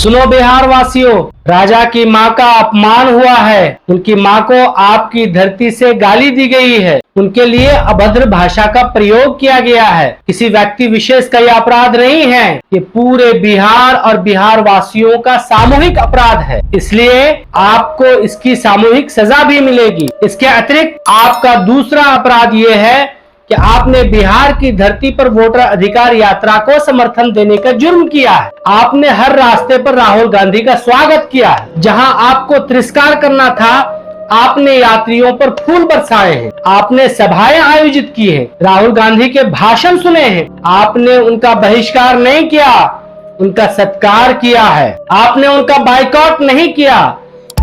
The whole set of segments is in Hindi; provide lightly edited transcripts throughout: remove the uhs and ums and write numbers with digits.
सुनो बिहार वासियों, राजा की माँ का अपमान हुआ है। उनकी माँ को आपकी धरती से गाली दी गई है। उनके लिए अभद्र भाषा का प्रयोग किया गया है। किसी व्यक्ति विशेष का यह अपराध नहीं है, ये पूरे बिहार और बिहार वासियों का सामूहिक अपराध है। इसलिए आपको इसकी सामूहिक सजा भी मिलेगी। इसके अतिरिक्त आपका दूसरा अपराध ये है कि आपने बिहार की धरती पर वोटर अधिकार यात्रा को समर्थन देने का जुर्म किया है। आपने हर रास्ते पर राहुल गांधी का स्वागत किया है। जहां आपको तिरस्कार करना था, आपने यात्रियों पर फूल बरसाए हैं। आपने सभाएं आयोजित की हैं, राहुल गांधी के भाषण सुने हैं। आपने उनका बहिष्कार नहीं किया, उनका सत्कार किया है। आपने उनका बाइकआउट नहीं किया,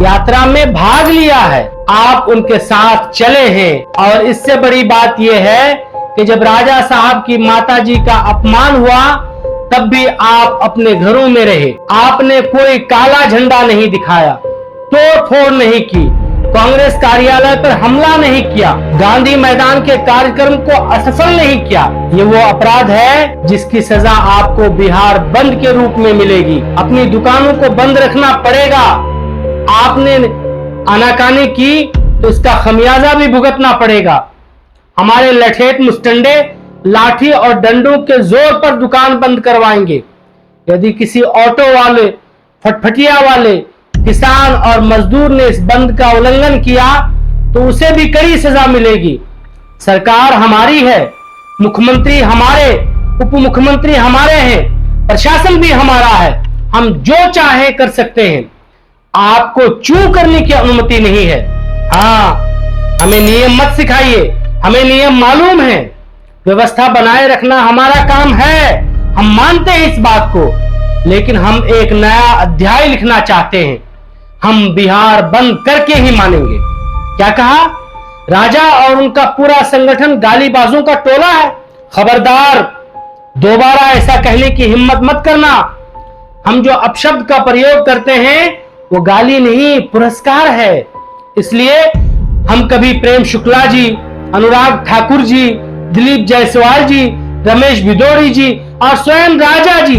यात्रा में भाग लिया है। आप उनके साथ चले हैं। और इससे बड़ी बात यह है कि जब राजा साहब की माताजी का अपमान हुआ, तब भी आप अपने घरों में रहे। आपने कोई काला झंडा नहीं दिखाया, तोड़ फोड़ नहीं की, कांग्रेस कार्यालय पर हमला नहीं किया, गांधी मैदान के कार्यक्रम को असफल नहीं किया। ये वो अपराध है जिसकी सजा आपको बिहार बंद के रूप में मिलेगी। अपनी दुकानों को बंद रखना पड़ेगा। आपने आनाकानी की तो इसका खमियाजा भी भुगतना पड़ेगा। हमारे लठेत मुस्टंडे लाठी और डंडों के जोर पर दुकान बंद करवाएंगे। यदि किसी ऑटो वाले, फटफटिया वाले, किसान और मजदूर ने इस बंद का उल्लंघन किया तो उसे भी कड़ी सजा मिलेगी। सरकार हमारी है, मुख्यमंत्री हमारे, उप मुख्यमंत्री हमारे हैं, प्रशासन भी हमारा है। हम जो चाहे कर सकते हैं। आपको चू करने की अनुमति नहीं है। हाँ, हमें नियम मत सिखाइए, हमें नियम मालूम है। व्यवस्था बनाए रखना हमारा काम है, हम मानते हैं इस बात को। लेकिन हम एक नया अध्याय लिखना चाहते हैं। हम बिहार बंद करके ही मानेंगे। क्या कहा? राजा और उनका पूरा संगठन गालीबाजों का टोला है। खबरदार, दोबारा ऐसा कहने की हिम्मत मत करना। हम जो अपशब्द का प्रयोग करते हैं वो गाली नहीं, पुरस्कार है। इसलिए हम कभी प्रेम शुक्ला जी, अनुराग ठाकुर जी, दिलीप जायसवाल जी, रमेश भिदोड़ी जी और स्वयं राजा जी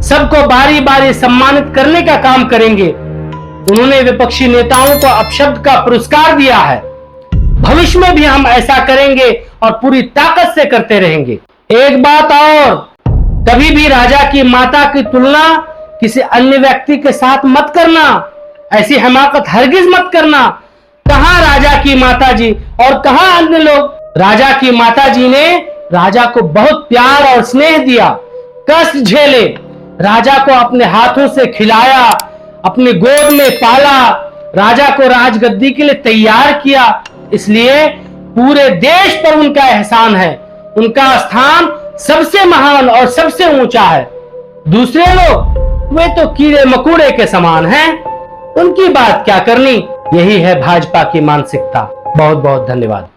सबको बारी बारी सम्मानित करने का काम करेंगे। उन्होंने विपक्षी नेताओं को अपशब्द का पुरस्कार दिया है। भविष्य में भी हम ऐसा करेंगे और पूरी ताकत से करते रहेंगे। एक बात और, कभी भी राजा की माता की तुलना किसी अन्य व्यक्ति के साथ मत करना। ऐसी हमाकत हरगिज मत करना। कहां राजा की माताजी और कहां अन्य लोग? राजा की माताजी ने राजा को बहुत प्यार और स्नेह दिया, कष्ट झेले, राजा को अपने हाथों से खिलाया, अपने गोद में पाला, राजा को राजगद्दी के लिए तैयार किया। इसलिए पूरे देश पर उनका एहसान है। उनका स्थान सबसे महान और सबसे ऊंचा है। दूसरे लोग वे तो कीड़े मकोड़े के समान हैं, उनकी बात क्या करनी। यही है भाजपा की मानसिकता। बहुत बहुत धन्यवाद।